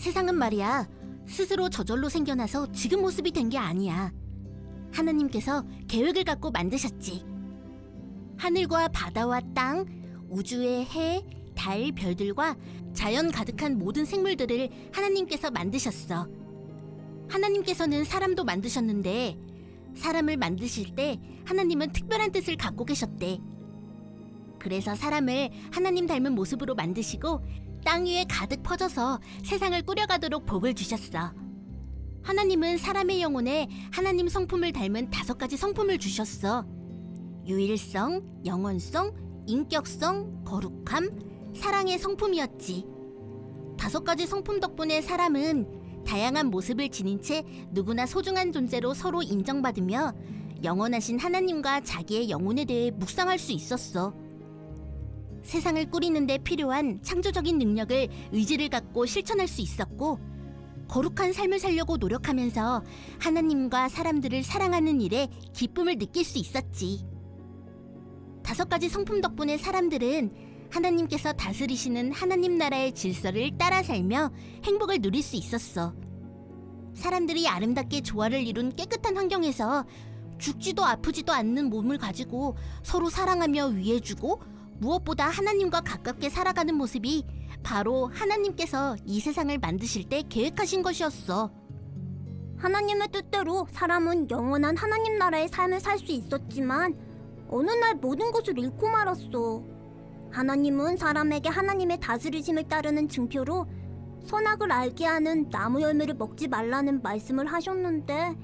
세상은 말이야, 스스로 저절로 생겨나서 지금 모습이 된 게 아니야. 하나님께서 계획을 갖고 만드셨지. 하늘과 바다와 땅, 우주의 해, 달, 별들과 자연 가득한 모든 생물들을 하나님께서 만드셨어. 하나님께서는 사람도 만드셨는데 사람을 만드실 때 하나님은 특별한 뜻을 갖고 계셨대. 그래서 사람을 하나님 닮은 모습으로 만드시고 땅 위에 가득 퍼져서 세상을 꾸려가도록 복을 주셨어. 하나님은 사람의 영혼에 하나님 성품을 닮은 5가지 성품을 주셨어. 유일성, 영원성, 인격성, 거룩함, 사랑의 성품이었지. 5가지 성품 덕분에 사람은 다양한 모습을 지닌 채 누구나 소중한 존재로 서로 인정받으며 영원하신 하나님과 자기의 영혼에 대해 묵상할 수 있었어. 세상을 꾸리는 데 필요한 창조적인 능력을 의지를 갖고 실천할 수 있었고, 거룩한 삶을 살려고 노력하면서 하나님과 사람들을 사랑하는 일에 기쁨을 느낄 수 있었지. 5가지 성품 덕분에 사람들은 하나님께서 다스리시는 하나님 나라의 질서를 따라 살며 행복을 누릴 수 있었어. 사람들이 아름답게 조화를 이룬 깨끗한 환경에서 죽지도 아프지도 않는 몸을 가지고 서로 사랑하며 위해주고 무엇보다 하나님과 가깝게 살아가는 모습이 바로 하나님께서 이 세상을 만드실 때 계획하신 것이었어. 하나님의 뜻대로 사람은 영원한 하나님 나라의 삶을 살 수 있었지만 어느 날 모든 것을 잃고 말았어. 하나님은 사람에게 하나님의 다스리심을 따르는 증표로 선악을 알게 하는 나무 열매를 먹지 말라는 말씀을 하셨는데,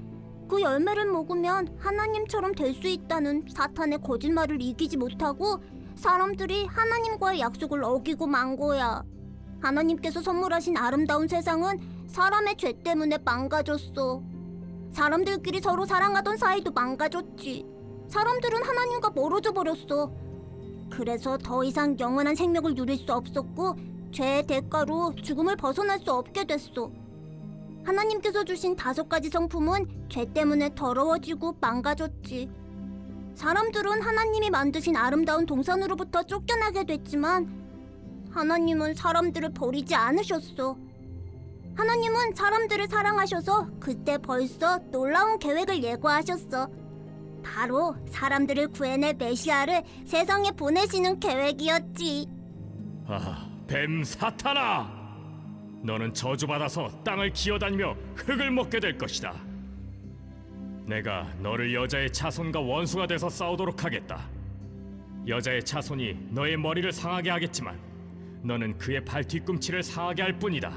그 열매를 먹으면 하나님처럼 될 수 있다는 사탄의 거짓말을 이기지 못하고 사람들이 하나님과의 약속을 어기고 만 거야. 하나님께서 선물하신 아름다운 세상은 사람의 죄 때문에 망가졌어. 사람들끼리 서로 사랑하던 사이도 망가졌지. 사람들은 하나님과 멀어져 버렸어. 그래서 더 이상 영원한 생명을 누릴 수 없었고 죄의 대가로 죽음을 벗어날 수 없게 됐어. 하나님께서 주신 5가지 성품은 죄 때문에 더러워지고 망가졌지. 사람들은 하나님이 만드신 아름다운 동산으로부터 쫓겨나게 됐지만 하나님은 사람들을 버리지 않으셨어. 하나님은 사람들을 사랑하셔서 그때 벌써 놀라운 계획을 예고하셨어. 바로 사람들을 구해낼 메시아를 세상에 보내시는 계획이었지. 뱀 사탄아! 너는 저주받아서 땅을 기어다니며 흙을 먹게 될 것이다. 내가 너를 여자의 자손과 원수가 돼서 싸우도록 하겠다. 여자의 자손이 너의 머리를 상하게 하겠지만 너는 그의 발 뒤꿈치를 상하게 할 뿐이다.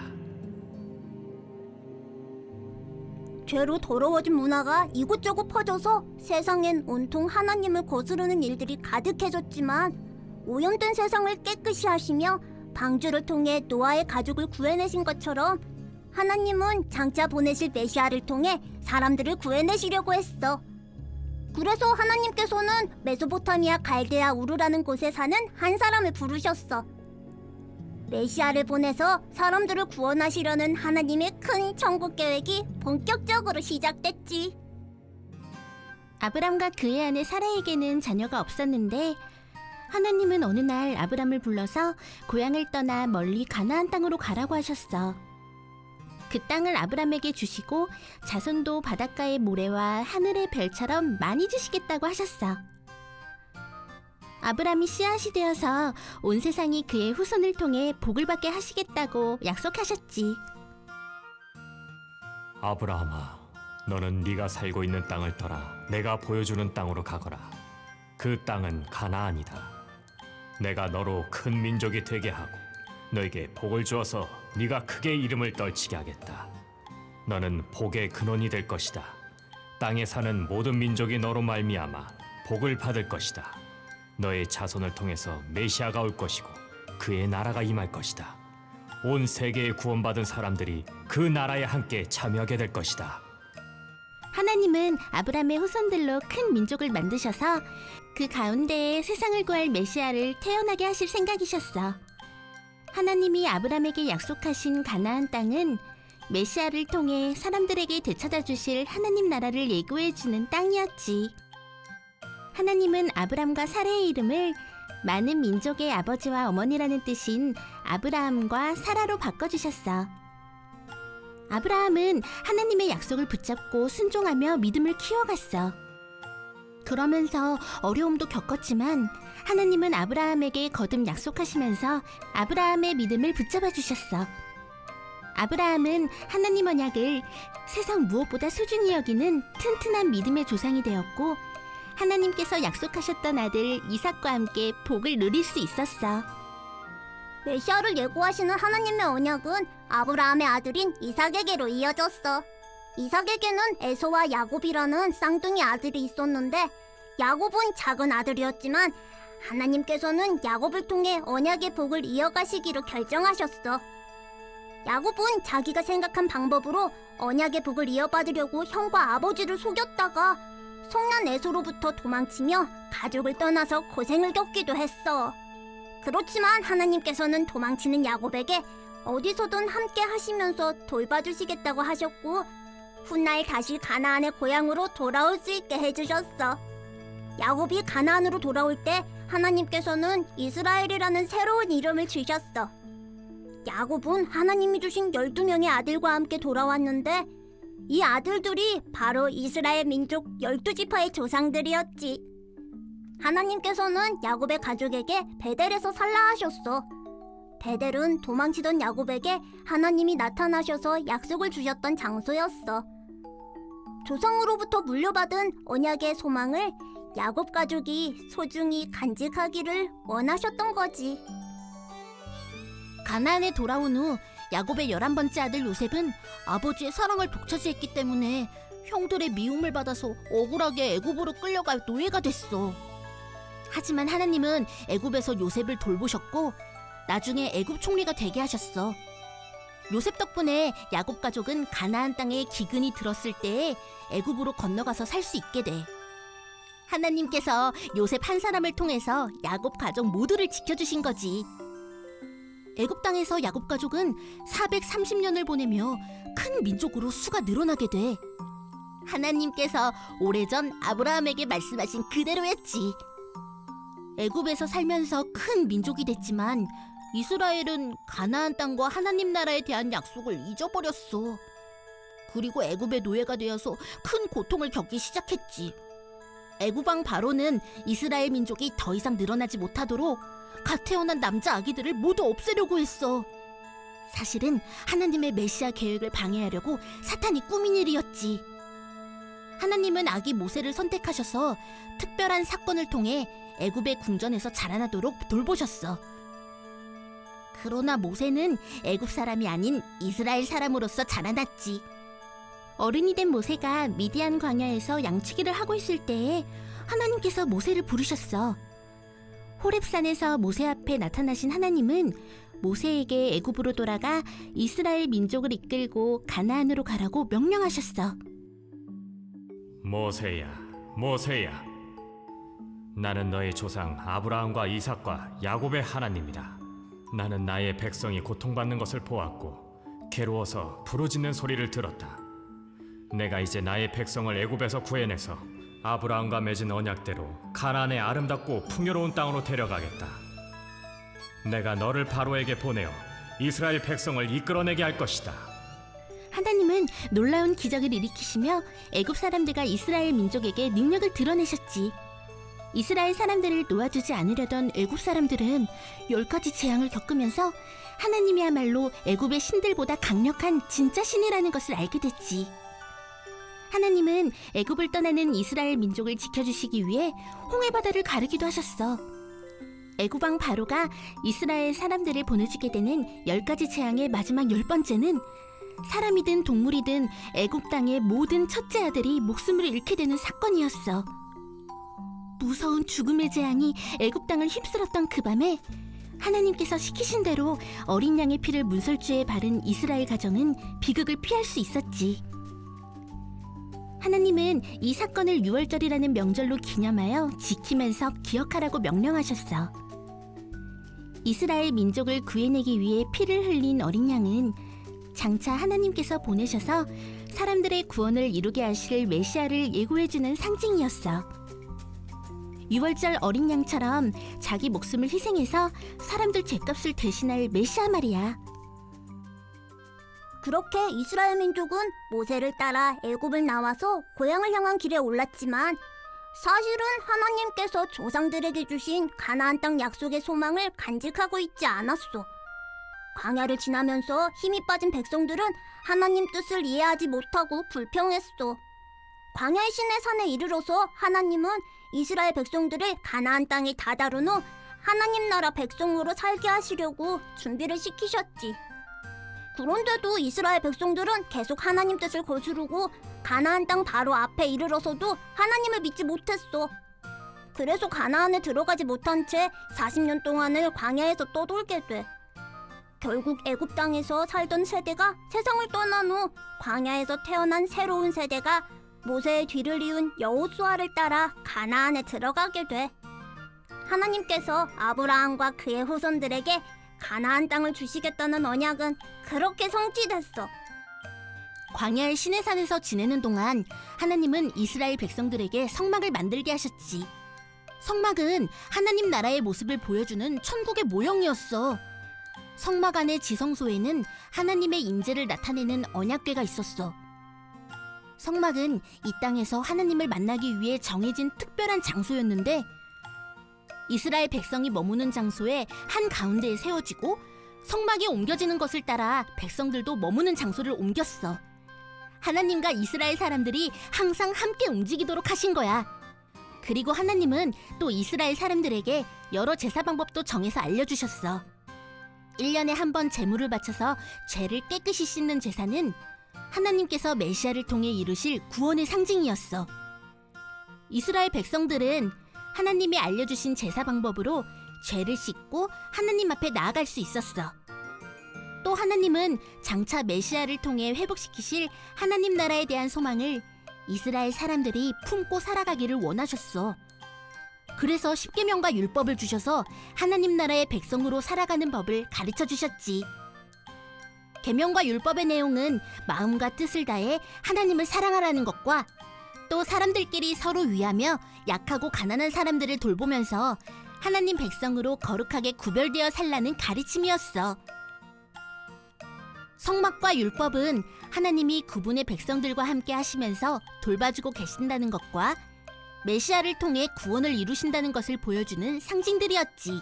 죄로 더러워진 문화가 이곳저곳 퍼져서 세상엔 온통 하나님을 거스르는 일들이 가득해졌지만, 오염된 세상을 깨끗이 하시며 방주를 통해 노아의 가족을 구해내신 것처럼 하나님은 장차 보내실 메시아를 통해 사람들을 구해내시려고 했어. 그래서 하나님께서는 메소포타미아 갈대아 우르라는 곳에 사는 한 사람을 부르셨어. 메시아를 보내서 사람들을 구원하시려는 하나님의 큰 천국 계획이 본격적으로 시작됐지. 아브람과 그의 아내 사라에게는 자녀가 없었는데 하나님은 어느 날 아브람을 불러서 고향을 떠나 멀리 가나안 땅으로 가라고 하셨어. 그 땅을 아브람에게 주시고 자손도 바닷가의 모래와 하늘의 별처럼 많이 주시겠다고 하셨어. 아브람이 씨앗이 되어서 온 세상이 그의 후손을 통해 복을 받게 하시겠다고 약속하셨지. 아브라함아, 너는 네가 살고 있는 땅을 떠나 내가 보여주는 땅으로 가거라. 그 땅은 가나안이다. 내가 너로 큰 민족이 되게 하고 너에게 복을 주어서 네가 크게 이름을 떨치게 하겠다. 너는 복의 근원이 될 것이다. 땅에 사는 모든 민족이 너로 말미암아 복을 받을 것이다. 너의 자손을 통해서 메시아가 올 것이고 그의 나라가 임할 것이다. 온 세계에 구원받은 사람들이 그 나라에 함께 참여하게 될 것이다. 하나님은 아브람의 후손들로 큰 민족을 만드셔서 그 가운데에 세상을 구할 메시아를 태어나게 하실 생각이셨어. 하나님이 아브람에게 약속하신 가나안 땅은 메시아를 통해 사람들에게 되찾아 주실 하나님 나라를 예고해 주는 땅이었지. 하나님은 아브람과 사라의 이름을 많은 민족의 아버지와 어머니라는 뜻인 아브라함과 사라로 바꿔주셨어. 아브라함은 하나님의 약속을 붙잡고 순종하며 믿음을 키워갔어. 그러면서 어려움도 겪었지만 하나님은 아브라함에게 거듭 약속하시면서 아브라함의 믿음을 붙잡아 주셨어. 아브라함은 하나님 언약을 세상 무엇보다 소중히 여기는 튼튼한 믿음의 조상이 되었고, 하나님께서 약속하셨던 아들 이삭과 함께 복을 누릴 수 있었어. 메시아를 예고하시는 하나님의 언약은 아브라함의 아들인 이삭에게로 이어졌어. 이삭에게는 에서와 야곱이라는 쌍둥이 아들이 있었는데, 야곱은 작은 아들이었지만 하나님께서는 야곱을 통해 언약의 복을 이어가시기로 결정하셨어. 야곱은 자기가 생각한 방법으로 언약의 복을 이어받으려고 형과 아버지를 속였다가 성난 에서로부터 도망치며 가족을 떠나서 고생을 겪기도 했어. 그렇지만 하나님께서는 도망치는 야곱에게 어디서든 함께 하시면서 돌봐주시겠다고 하셨고, 훗날 다시 가나안의 고향으로 돌아올 수 있게 해주셨어. 야곱이 가나안으로 돌아올 때 하나님께서는 이스라엘이라는 새로운 이름을 주셨어. 야곱은 하나님이 주신 12명의 아들과 함께 돌아왔는데, 이 아들들이 바로 이스라엘 민족 12지파의 조상들이었지. 하나님께서는 야곱의 가족에게 베델에서 살라하셨어. 베델은 도망치던 야곱에게 하나님이 나타나셔서 약속을 주셨던 장소였어. 조상으로부터 물려받은 언약의 소망을 야곱 가족이 소중히 간직하기를 원하셨던 거지. 가나안에 돌아온 후 야곱의 11번째 아들 요셉은 아버지의 사랑을 독차지했기 때문에 형들의 미움을 받아서 억울하게 애굽으로 끌려갈 노예가 됐어. 하지만 하나님은 애굽에서 요셉을 돌보셨고 나중에 애굽 총리가 되게 하셨어. 요셉 덕분에 야곱 가족은 가나안 땅에 기근이 들었을 때에 애굽으로 건너가서 살 수 있게 돼. 하나님께서 요셉 한 사람을 통해서 야곱 가족 모두를 지켜주신 거지. 애굽 땅에서 야곱 가족은 430년을 보내며 큰 민족으로 수가 늘어나게 돼. 하나님께서 오래전 아브라함에게 말씀하신 그대로였지. 애굽에서 살면서 큰 민족이 됐지만 이스라엘은 가나안 땅과 하나님 나라에 대한 약속을 잊어버렸어. 그리고 애굽의 노예가 되어서 큰 고통을 겪기 시작했지. 애굽 왕 바로는 이스라엘 민족이 더 이상 늘어나지 못하도록 갓 태어난 남자 아기들을 모두 없애려고 했어. 사실은 하나님의 메시아 계획을 방해하려고 사탄이 꾸민 일이었지. 하나님은 아기 모세를 선택하셔서 특별한 사건을 통해 애굽의 궁전에서 자라나도록 돌보셨어. 그러나 모세는 애굽 사람이 아닌 이스라엘 사람으로서 자라났지. 어른이 된 모세가 미디안 광야에서 양치기를 하고 있을 때에 하나님께서 모세를 부르셨어. 호렙산에서 모세 앞에 나타나신 하나님은 모세에게 애굽으로 돌아가 이스라엘 민족을 이끌고 가나안으로 가라고 명령하셨어. 모세야, 모세야. 나는 너의 조상 아브라함과 이삭과 야곱의 하나님이다. 나는 나의 백성이 고통받는 것을 보았고 괴로워서 부르짖는 소리를 들었다. 내가 이제 나의 백성을 애굽에서 구해내서 아브라함과 맺은 언약대로 가나안의 아름답고 풍요로운 땅으로 데려가겠다. 내가 너를 바로에게 보내어 이스라엘 백성을 이끌어내게 할 것이다. 하나님은 놀라운 기적을 일으키시며 애굽 사람들과 이스라엘 민족에게 능력을 드러내셨지. 이스라엘 사람들을 놓아주지 않으려던 애굽 사람들은 10가지 재앙을 겪으면서 하나님이야말로 애굽의 신들보다 강력한 진짜 신이라는 것을 알게 됐지. 하나님은 애굽을 떠나는 이스라엘 민족을 지켜주시기 위해 홍해바다를 가르기도 하셨어. 애굽 왕 바로가 이스라엘 사람들을 보내주게 되는 10가지 재앙의 마지막 10번째는 사람이든 동물이든 애굽 땅의 모든 첫째 아들이 목숨을 잃게 되는 사건이었어. 무서운 죽음의 재앙이 애굽 땅을 휩쓸었던 그 밤에 하나님께서 시키신 대로 어린 양의 피를 문설주에 바른 이스라엘 가정은 비극을 피할 수 있었지. 하나님은 이 사건을 유월절이라는 명절로 기념하여 지키면서 기억하라고 명령하셨어. 이스라엘 민족을 구해내기 위해 피를 흘린 어린 양은 장차 하나님께서 보내셔서 사람들의 구원을 이루게 하실 메시아를 예고해주는 상징이었어. 유월절 어린 양처럼 자기 목숨을 희생해서 사람들 죄값을 대신할 메시아 말이야. 그렇게 이스라엘 민족은 모세를 따라 애굽을 나와서 고향을 향한 길에 올랐지만 사실은 하나님께서 조상들에게 주신 가나안 땅 약속의 소망을 간직하고 있지 않았어. 광야를 지나면서 힘이 빠진 백성들은 하나님 뜻을 이해하지 못하고 불평했어. 광야의 시내산에 이르러서 하나님은 이스라엘 백성들을 가나안 땅에 다다른 후 하나님 나라 백성으로 살게 하시려고 준비를 시키셨지. 그런데도 이스라엘 백성들은 계속 하나님 뜻을 거스르고 가나안 땅 바로 앞에 이르러서도 하나님을 믿지 못했어. 그래서 가나안에 들어가지 못한 채 40년 동안을 광야에서 떠돌게 돼. 결국 애굽 땅에서 살던 세대가 세상을 떠난 후 광야에서 태어난 새로운 세대가 모세의 뒤를 이은 여호수아를 따라 가나안에 들어가게 돼. 하나님께서 아브라함과 그의 후손들에게 가나안 땅을 주시겠다는 언약은 그렇게 성취됐어. 광야의 시내산에서 지내는 동안 하나님은 이스라엘 백성들에게 성막을 만들게 하셨지. 성막은 하나님 나라의 모습을 보여주는 천국의 모형이었어. 성막 안의 지성소에는 하나님의 인재를 나타내는 언약궤가 있었어. 성막은 이 땅에서 하나님을 만나기 위해 정해진 특별한 장소였는데 이스라엘 백성이 머무는 장소의 한 가운데에 세워지고 성막이 옮겨지는 것을 따라 백성들도 머무는 장소를 옮겼어. 하나님과 이스라엘 사람들이 항상 함께 움직이도록 하신 거야. 그리고 하나님은 또 이스라엘 사람들에게 여러 제사 방법도 정해서 알려주셨어. 1년에 한 번 제물을 바쳐서 죄를 깨끗이 씻는 제사는 하나님께서 메시아를 통해 이루실 구원의 상징이었어. 이스라엘 백성들은 하나님이 알려주신 제사 방법으로 죄를 씻고 하나님 앞에 나아갈 수 있었어. 또 하나님은 장차 메시아를 통해 회복시키실 하나님 나라에 대한 소망을 이스라엘 사람들이 품고 살아가기를 원하셨어. 그래서 십계명과 율법을 주셔서 하나님 나라의 백성으로 살아가는 법을 가르쳐 주셨지. 계명과 율법의 내용은 마음과 뜻을 다해 하나님을 사랑하라는 것과 또 사람들끼리 서로 위하며 약하고 가난한 사람들을 돌보면서 하나님 백성으로 거룩하게 구별되어 살라는 가르침이었어. 성막과 율법은 하나님이 그분의 백성들과 함께 하시면서 돌봐주고 계신다는 것과 메시아를 통해 구원을 이루신다는 것을 보여주는 상징들이었지.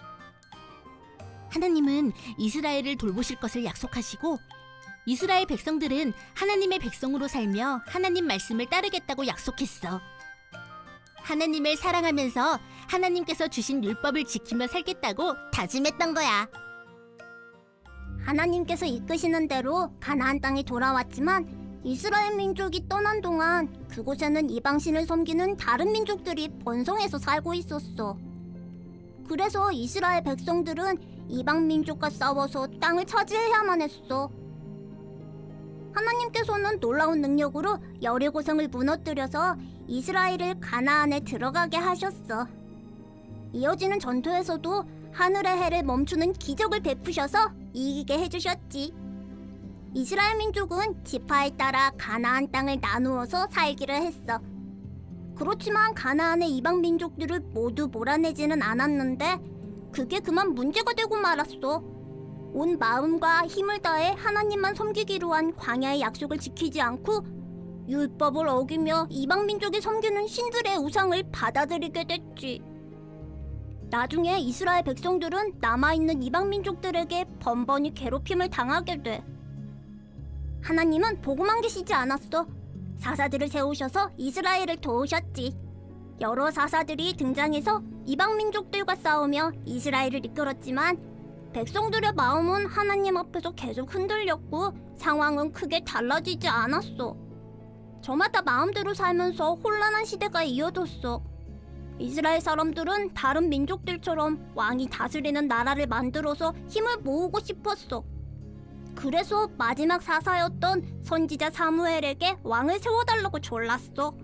하나님은 이스라엘을 돌보실 것을 약속하시고 이스라엘 백성들은 하나님의 백성으로 살며 하나님 말씀을 따르겠다고 약속했어. 하나님을 사랑하면서 하나님께서 주신 율법을 지키며 살겠다고 다짐했던 거야. 하나님께서 이끄시는 대로 가나안 땅에 돌아왔지만 이스라엘 민족이 떠난 동안 그곳에는 이방신을 섬기는 다른 민족들이 번성해서 살고 있었어. 그래서 이스라엘 백성들은 이방 민족과 싸워서 땅을 차지해야만 했어. 하나님께서는 놀라운 능력으로 여리고성을 무너뜨려서 이스라엘을 가나안에 들어가게 하셨어. 이어지는 전투에서도 하늘의 해를 멈추는 기적을 베푸셔서 이기게 해주셨지. 이스라엘 민족은 지파에 따라 가나안 땅을 나누어서 살기를 했어. 그렇지만 가나안의 이방 민족들을 모두 몰아내지는 않았는데 그게 그만 문제가 되고 말았어. 온 마음과 힘을 다해 하나님만 섬기기로 한 광야의 약속을 지키지 않고 율법을 어기며 이방 민족이 섬기는 신들의 우상을 받아들이게 됐지. 나중에 이스라엘 백성들은 남아있는 이방 민족들에게 번번이 괴롭힘을 당하게 돼. 하나님은 보고만 계시지 않았어. 사사들을 세우셔서 이스라엘을 도우셨지. 여러 사사들이 등장해서 이방 민족들과 싸우며 이스라엘을 이끌었지만 백성들의 마음은 하나님 앞에서 계속 흔들렸고 상황은 크게 달라지지 않았어. 저마다 마음대로 살면서 혼란한 시대가 이어졌어. 이스라엘 사람들은 다른 민족들처럼 왕이 다스리는 나라를 만들어서 힘을 모으고 싶었어. 그래서 마지막 사사였던 선지자 사무엘에게 왕을 세워달라고 졸랐어.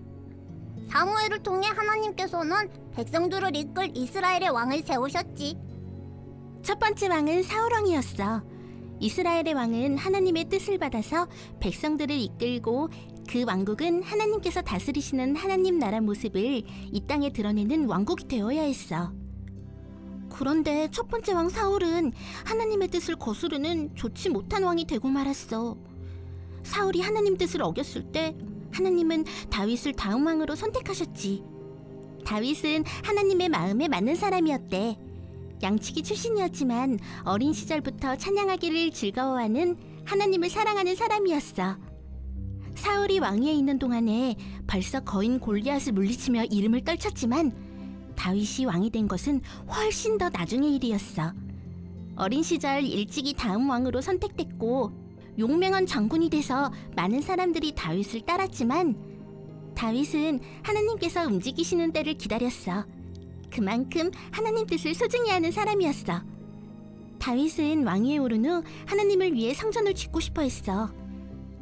사무엘을 통해 하나님께서는 백성들을 이끌 이스라엘의 왕을 세우셨지. 첫 번째 왕은 사울 왕이었어. 이스라엘의 왕은 하나님의 뜻을 받아서 백성들을 이끌고 그 왕국은 하나님께서 다스리시는 하나님 나라 모습을 이 땅에 드러내는 왕국이 되어야 했어. 그런데 첫 번째 왕 사울은 하나님의 뜻을 거스르는 좋지 못한 왕이 되고 말았어. 사울이 하나님 뜻을 어겼을 때 하나님은 다윗을 다음 왕으로 선택하셨지. 다윗은 하나님의 마음에 맞는 사람이었대. 양치기 출신이었지만 어린 시절부터 찬양하기를 즐거워하는 하나님을 사랑하는 사람이었어. 사울이 왕위에 있는 동안에 벌써 거인 골리앗을 물리치며 이름을 떨쳤지만 다윗이 왕이 된 것은 훨씬 더 나중의 일이었어. 어린 시절 일찍이 다음 왕으로 선택됐고 용맹한 장군이 돼서 많은 사람들이 다윗을 따랐지만 다윗은 하나님께서 움직이시는 때를 기다렸어. 그만큼 하나님 뜻을 소중히 하는 사람이었어. 다윗은 왕위에 오른 후 하나님을 위해 성전을 짓고 싶어 했어.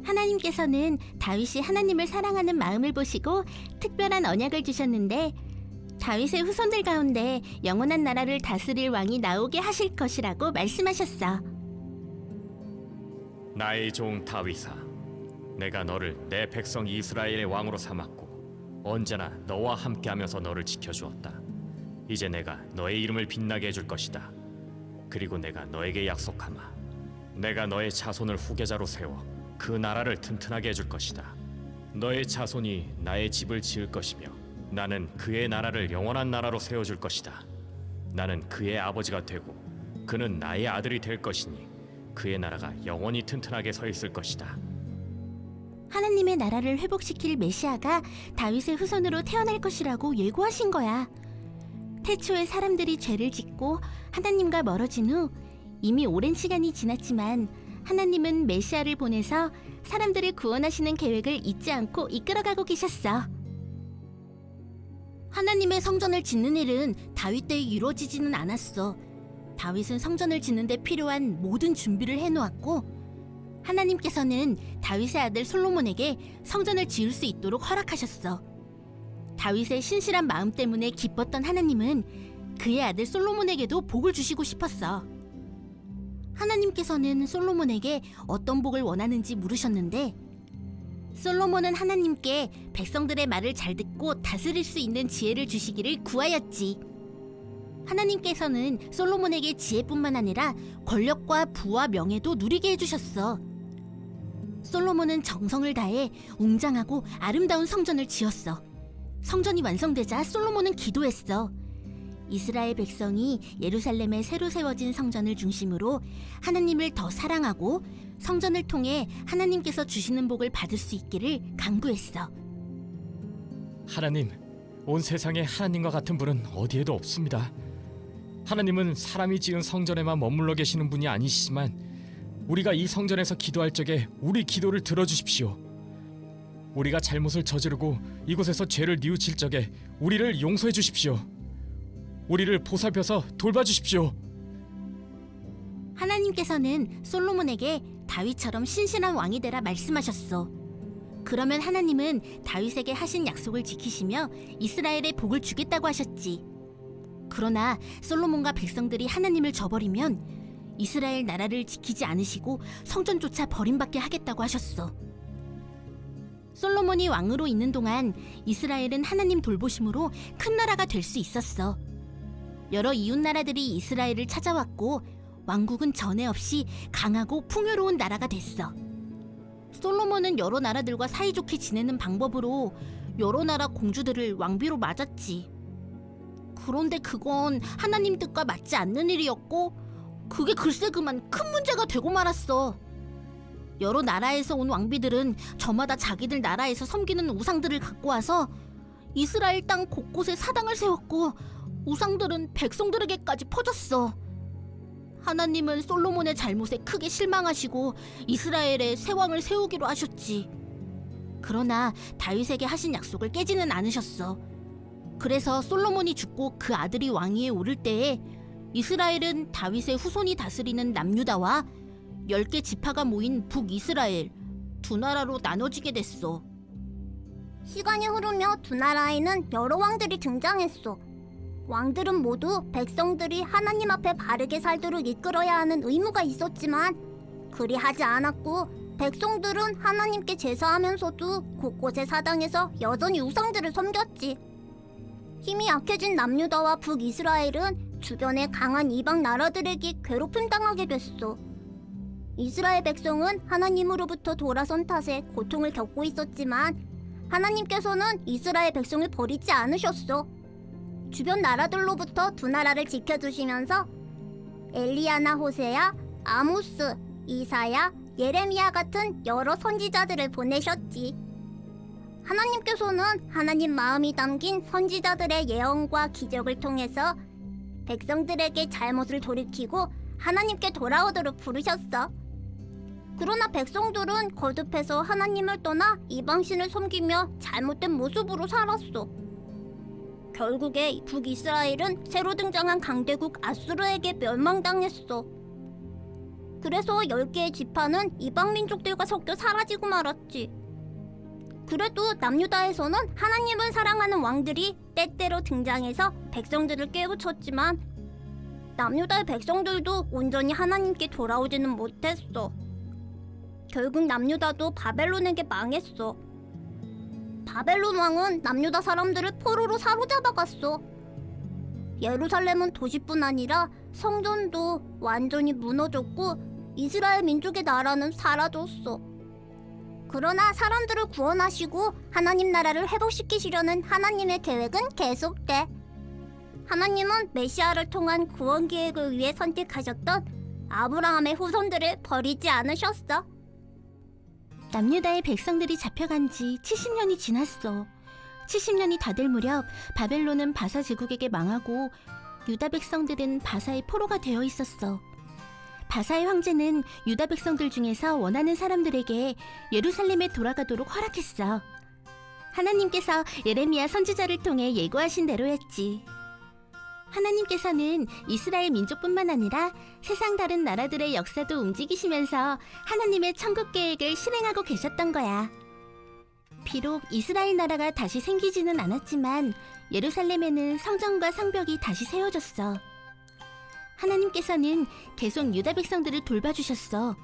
하나님께서는 다윗이 하나님을 사랑하는 마음을 보시고 특별한 언약을 주셨는데 다윗의 후손들 가운데 영원한 나라를 다스릴 왕이 나오게 하실 것이라고 말씀하셨어. 나의 종 다윗아, 내가 너를 내 백성 이스라엘의 왕으로 삼았고 언제나 너와 함께하면서 너를 지켜주었다. 이제 내가 너의 이름을 빛나게 해줄 것이다. 그리고 내가 너에게 약속하마. 내가 너의 자손을 후계자로 세워 그 나라를 튼튼하게 해줄 것이다. 너의 자손이 나의 집을 지을 것이며 나는 그의 나라를 영원한 나라로 세워줄 것이다. 나는 그의 아버지가 되고 그는 나의 아들이 될 것이니 그의 나라가 영원히 튼튼하게 서 있을 것이다. 하나님의 나라를 회복시킬 메시아가 다윗의 후손으로 태어날 것이라고 예고하신 거야. 태초에 사람들이 죄를 짓고 하나님과 멀어진 후 이미 오랜 시간이 지났지만 하나님은 메시아를 보내서 사람들을 구원하시는 계획을 잊지 않고 이끌어가고 계셨어. 하나님의 성전을 짓는 일은 다윗 때에 이루어지지는 않았어. 다윗은 성전을 짓는 데 필요한 모든 준비를 해놓았고 하나님께서는 다윗의 아들 솔로몬에게 성전을 지을 수 있도록 허락하셨어. 다윗의 신실한 마음 때문에 기뻤던 하나님은 그의 아들 솔로몬에게도 복을 주시고 싶었어. 하나님께서는 솔로몬에게 어떤 복을 원하는지 물으셨는데 솔로몬은 하나님께 백성들의 말을 잘 듣고 다스릴 수 있는 지혜를 주시기를 구하였지. 하나님께서는 솔로몬에게 지혜뿐만 아니라 권력과 부와 명예도 누리게 해주셨어. 솔로몬은 정성을 다해 웅장하고 아름다운 성전을 지었어. 성전이 완성되자 솔로몬은 기도했어. 이스라엘 백성이 예루살렘에 새로 세워진 성전을 중심으로 하나님을 더 사랑하고 성전을 통해 하나님께서 주시는 복을 받을 수 있기를 간구했어. 하나님, 온 세상에 하나님과 같은 분은 어디에도 없습니다. 하나님은 사람이 지은 성전에만 머물러 계시는 분이 아니시지만 우리가 이 성전에서 기도할 적에 우리 기도를 들어주십시오. 우리가 잘못을 저지르고 이곳에서 죄를 뉘우칠 적에 우리를 용서해 주십시오. 우리를 보살펴서 돌봐주십시오. 하나님께서는 솔로몬에게 다윗처럼 신실한 왕이 되라 말씀하셨어. 그러면 하나님은 다윗에게 하신 약속을 지키시며 이스라엘에 복을 주겠다고 하셨지. 그러나 솔로몬과 백성들이 하나님을 저버리면 이스라엘 나라를 지키지 않으시고 성전조차 버림받게 하겠다고 하셨어. 솔로몬이 왕으로 있는 동안 이스라엘은 하나님 돌보심으로 큰 나라가 될 수 있었어. 여러 이웃 나라들이 이스라엘을 찾아왔고 왕국은 전에 없이 강하고 풍요로운 나라가 됐어. 솔로몬은 여러 나라들과 사이좋게 지내는 방법으로 여러 나라 공주들을 왕비로 맞았지. 그런데 그건 하나님 뜻과 맞지 않는 일이었고 그게 글쎄 그만 큰 문제가 되고 말았어. 여러 나라에서 온 왕비들은 저마다 자기들 나라에서 섬기는 우상들을 갖고 와서 이스라엘 땅 곳곳에 사당을 세웠고 우상들은 백성들에게까지 퍼졌어. 하나님은 솔로몬의 잘못에 크게 실망하시고 이스라엘에 새 왕을 세우기로 하셨지. 그러나 다윗에게 하신 약속을 깨지는 않으셨어. 그래서 솔로몬이 죽고 그 아들이 왕위에 오를 때에 이스라엘은 다윗의 후손이 다스리는 남유다와 10개 지파가 모인 북이스라엘 두 나라로 나눠지게 됐어. 시간이 흐르며 두 나라에는 여러 왕들이 등장했어. 왕들은 모두 백성들이 하나님 앞에 바르게 살도록 이끌어야 하는 의무가 있었지만 그리하지 않았고 백성들은 하나님께 제사하면서도 곳곳의 사당에서 여전히 우상들을 섬겼지. 힘이 약해진 남유다와 북이스라엘은 주변의 강한 이방 나라들에게 괴롭힘 당하게 됐어. 이스라엘 백성은 하나님으로부터 돌아선 탓에 고통을 겪고 있었지만 하나님께서는 이스라엘 백성을 버리지 않으셨어. 주변 나라들로부터 두 나라를 지켜주시면서 엘리야나 호세야, 아모스, 이사야, 예레미야 같은 여러 선지자들을 보내셨지. 하나님께서는 하나님 마음이 담긴 선지자들의 예언과 기적을 통해서 백성들에게 잘못을 돌이키고 하나님께 돌아오도록 부르셨어. 그러나 백성들은 거듭해서 하나님을 떠나 이방신을 섬기며 잘못된 모습으로 살았어. 결국에 북이스라엘은 새로 등장한 강대국 아수르에게 멸망당했어. 그래서 10개의 지파는 이방 민족들과 섞여 사라지고 말았지. 그래도 남유다에서는 하나님을 사랑하는 왕들이 때때로 등장해서 백성들을 깨우쳤지만 남유다의 백성들도 온전히 하나님께 돌아오지는 못했어. 결국 남유다도 바벨론에게 망했어. 바벨론 왕은 남유다 사람들을 포로로 사로잡아갔어. 예루살렘은 도시뿐 아니라 성전도 완전히 무너졌고 이스라엘 민족의 나라는 사라졌어. 그러나 사람들을 구원하시고 하나님 나라를 회복시키시려는 하나님의 계획은 계속돼. 하나님은 메시아를 통한 구원 계획을 위해 선택하셨던 아브라함의 후손들을 버리지 않으셨어. 남유다의 백성들이 잡혀간 지 70년이 지났어. 70년이 다 될 무렵 바벨론은 바사 제국에게 망하고 유다 백성들은 바사의 포로가 되어 있었어. 바사의 황제는 유다 백성들 중에서 원하는 사람들에게 예루살렘에 돌아가도록 허락했어. 하나님께서 예레미야 선지자를 통해 예고하신 대로였지. 하나님께서는 이스라엘 민족뿐만 아니라 세상 다른 나라들의 역사도 움직이시면서 하나님의 천국 계획을 실행하고 계셨던 거야. 비록 이스라엘 나라가 다시 생기지는 않았지만 예루살렘에는 성전과 성벽이 다시 세워졌어. 하나님께서는 계속 유다 백성들을 돌봐주셨어.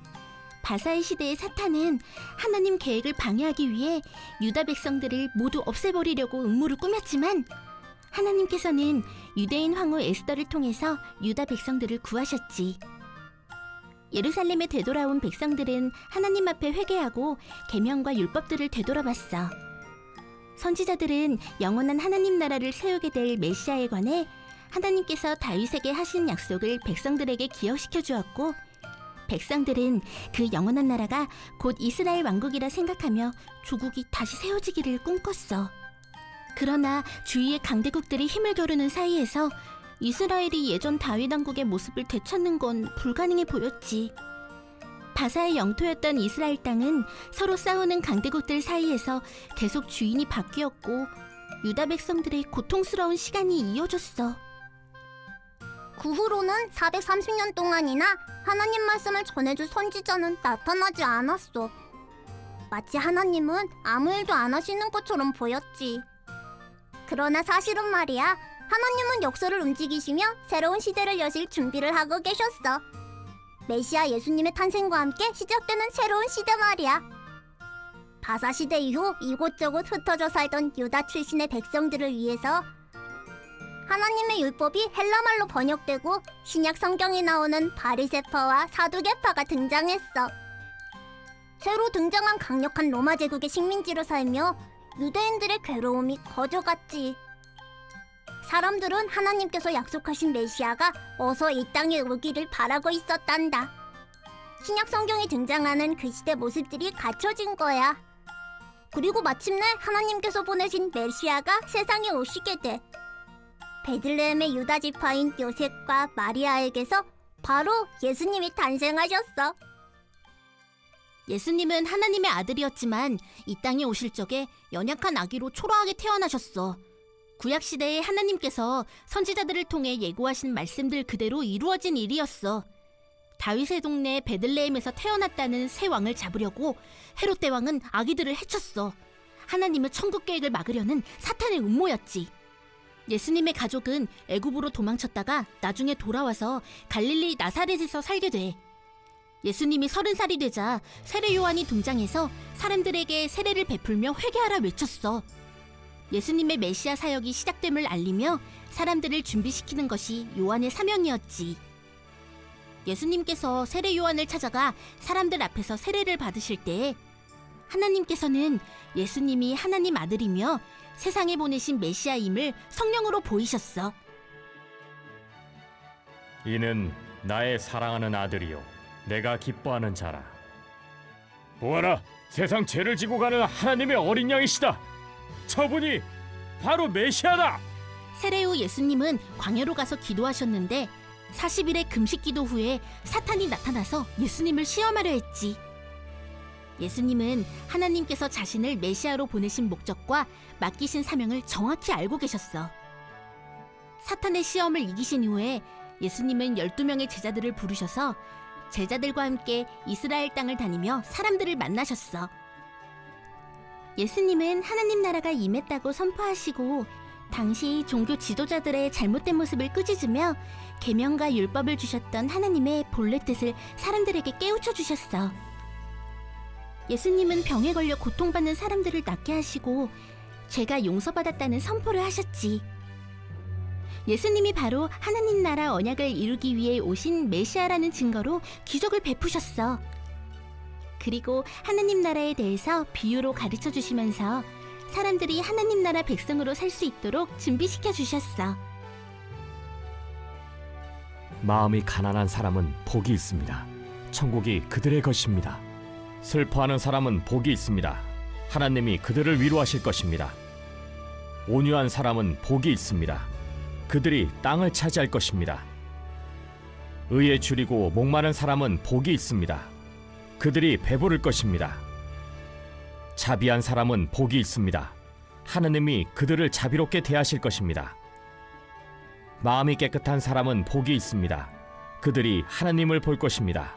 바사의 시대의 사탄은 하나님 계획을 방해하기 위해 유다 백성들을 모두 없애버리려고 음모를 꾸몄지만 하나님께서는 유대인 황후 에스더를 통해서 유다 백성들을 구하셨지. 예루살렘에 되돌아온 백성들은 하나님 앞에 회개하고 계명과 율법들을 되돌아봤어. 선지자들은 영원한 하나님 나라를 세우게 될 메시아에 관해 하나님께서 다윗에게 하신 약속을 백성들에게 기억시켜 주었고, 백성들은 그 영원한 나라가 곧 이스라엘 왕국이라 생각하며 조국이 다시 세워지기를 꿈꿨어. 그러나 주위의 강대국들이 힘을 겨루는 사이에서 이스라엘이 예전 다윗 왕국의 모습을 되찾는 건 불가능해 보였지. 바사의 영토였던 이스라엘 땅은 서로 싸우는 강대국들 사이에서 계속 주인이 바뀌었고 유다 백성들의 고통스러운 시간이 이어졌어. 그 후로는 430년 동안이나 하나님 말씀을 전해줄 선지자는 나타나지 않았어. 마치 하나님은 아무 일도 안 하시는 것처럼 보였지. 그러나 사실은 말이야, 하나님은 역사를 움직이시며 새로운 시대를 여실 준비를 하고 계셨어. 메시아 예수님의 탄생과 함께 시작되는 새로운 시대 말이야. 바사 시대 이후 이곳저곳 흩어져 살던 유다 출신의 백성들을 위해서 하나님의 율법이 헬라말로 번역되고 신약 성경에 나오는 바리새파와 사두개파가 등장했어. 새로 등장한 강력한 로마 제국의 식민지로 살며 유대인들의 괴로움이 커져갔지. 사람들은 하나님께서 약속하신 메시아가 어서 이 땅에 오기를 바라고 있었단다. 신약 성경에 등장하는 그 시대 모습들이 갖춰진 거야. 그리고 마침내 하나님께서 보내신 메시아가 세상에 오시게 돼. 베들레헴의 유다 지파인 요셉과 마리아에게서 바로 예수님이 탄생하셨어. 예수님은 하나님의 아들이었지만 이 땅에 오실 적에 연약한 아기로 초라하게 태어나셨어. 구약시대에 하나님께서 선지자들을 통해 예고하신 말씀들 그대로 이루어진 일이었어. 다윗의 동네 베들레헴에서 태어났다는 새 왕을 잡으려고 헤롯 대왕은 아기들을 해쳤어. 하나님의 천국 계획을 막으려는 사탄의 음모였지. 예수님의 가족은 애굽으로 도망쳤다가 나중에 돌아와서 갈릴리 나사렛에서 살게 돼. 예수님이 30살이 되자 세례 요한이 등장해서 사람들에게 세례를 베풀며 회개하라 외쳤어. 예수님의 메시아 사역이 시작됨을 알리며 사람들을 준비시키는 것이 요한의 사명이었지. 예수님께서 세례 요한을 찾아가 사람들 앞에서 세례를 받으실 때 하나님께서는 예수님이 하나님 아들이며 세상에 보내신 메시아임을 성령으로 보이셨어. 이는 나의 사랑하는 아들이요 내가 기뻐하는 자라. 보아라, 세상 죄를 지고 가는 하나님의 어린 양이시다. 저분이 바로 메시아다. 세례 후 예수님은 광야로 가서 기도하셨는데 40일의 금식 기도 후에 사탄이 나타나서 예수님을 시험하려 했지. 예수님은 하나님께서 자신을 메시아로 보내신 목적과 맡기신 사명을 정확히 알고 계셨어. 사탄의 시험을 이기신 후에 예수님은 12명의 제자들을 부르셔서 제자들과 함께 이스라엘 땅을 다니며 사람들을 만나셨어. 예수님은 하나님 나라가 임했다고 선포하시고 당시 종교 지도자들의 잘못된 모습을 꾸짖으며 계명과 율법을 주셨던 하나님의 본래 뜻을 사람들에게 깨우쳐 주셨어. 예수님은 병에 걸려 고통받는 사람들을 낫게 하시고 죄가 용서받았다는 선포를 하셨지. 예수님이 바로 하나님 나라 언약을 이루기 위해 오신 메시아라는 증거로 기적을 베푸셨어. 그리고 하나님 나라에 대해서 비유로 가르쳐 주시면서 사람들이 하나님 나라 백성으로 살 수 있도록 준비시켜 주셨어. 마음이 가난한 사람은 복이 있습니다. 천국이 그들의 것입니다. 슬퍼하는 사람은 복이 있습니다. 하나님이 그들을 위로하실 것입니다. 온유한 사람은 복이 있습니다. 그들이 땅을 차지할 것입니다. 의에 줄이고 목마른 사람은 복이 있습니다. 그들이 배부를 것입니다. 자비한 사람은 복이 있습니다. 하나님이 그들을 자비롭게 대하실 것입니다. 마음이 깨끗한 사람은 복이 있습니다. 그들이 하나님을 볼 것입니다.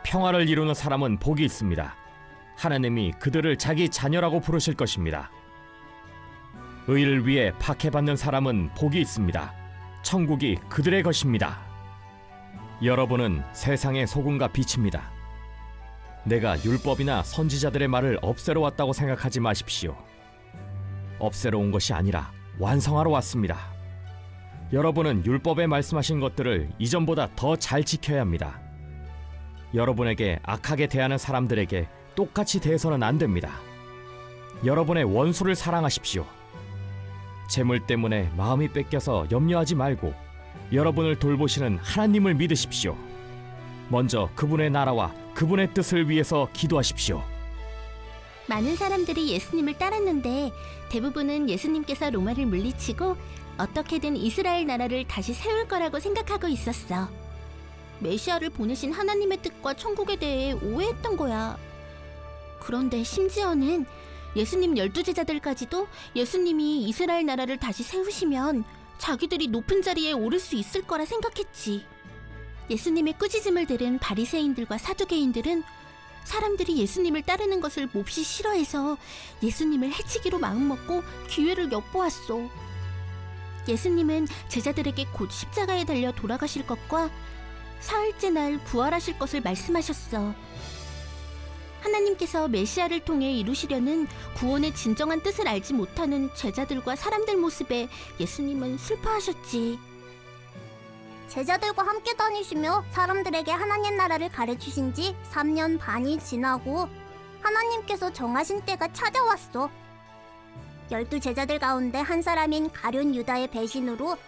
평화를 이루는 사람은 복이 있습니다. 하나님이 그들을 자기 자녀라고 부르실 것입니다. 의를 위해 박해받는 사람은 복이 있습니다. 천국이 그들의 것입니다. 여러분은 세상의 소금과 빛입니다. 내가 율법이나 선지자들의 말을 없애러 왔다고 생각하지 마십시오. 없애러 온 것이 아니라 완성하러 왔습니다. 여러분은 율법에 말씀하신 것들을 이전보다 더 잘 지켜야 합니다. 여러분에게 악하게 대하는 사람들에게 똑같이 대해서는 안 됩니다. 여러분의 원수를 사랑하십시오. 재물 때문에 마음이 뺏겨서 염려하지 말고 여러분을 돌보시는 하나님을 믿으십시오. 먼저 그분의 나라와 그분의 뜻을 위해서 기도하십시오. 많은 사람들이 예수님을 따랐는데 대부분은 예수님께서 로마를 물리치고 어떻게든 이스라엘 나라를 다시 세울 거라고 생각하고 있었어. 메시아를 보내신 하나님의 뜻과 천국에 대해 오해했던 거야. 그런데 심지어는 예수님 12제자들까지도 예수님이 이스라엘 나라를 다시 세우시면 자기들이 높은 자리에 오를 수 있을 거라 생각했지. 예수님의 꾸짖음을 들은 바리새인들과 사두개인들은 사람들이 예수님을 따르는 것을 몹시 싫어해서 예수님을 해치기로 마음먹고 기회를 엿보았어. 예수님은 제자들에게 곧 십자가에 달려 돌아가실 것과 사흘째 날 부활하실 것을 말씀하셨어. 하나님께서 메시아를 통해 이루시려는 구원의 진정한 뜻을 알지 못하는 제자들과 사람들 모습에 예수님은 슬퍼하셨지. 제자들과 함께 다니시며 사람들에게 하나님 나라를 가르치신 지 3년 반이 지나고 하나님께서 정하신 때가 찾아왔어. 12제자들 가운데 한 사람인 가룟 유다의 배신으로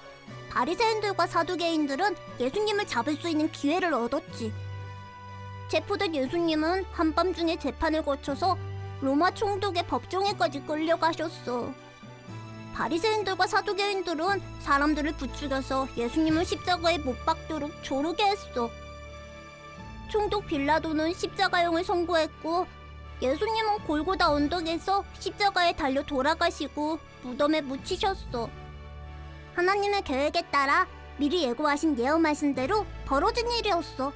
바리새인들과 사두개인들은 예수님을 잡을 수 있는 기회를 얻었지. 체포된 예수님은 한밤중에 재판을 거쳐서 로마 총독의 법정에까지 끌려가셨어. 바리새인들과 사두개인들은 사람들을 부추겨서 예수님을 십자가에 못 박도록 조르게 했어. 총독 빌라도는 십자가형을 선고했고 예수님은 골고다 언덕에서 십자가에 달려 돌아가시고 무덤에 묻히셨어. 하나님의 계획에 따라 미리 예고하신 예언하신 대로 벌어진 일이었어.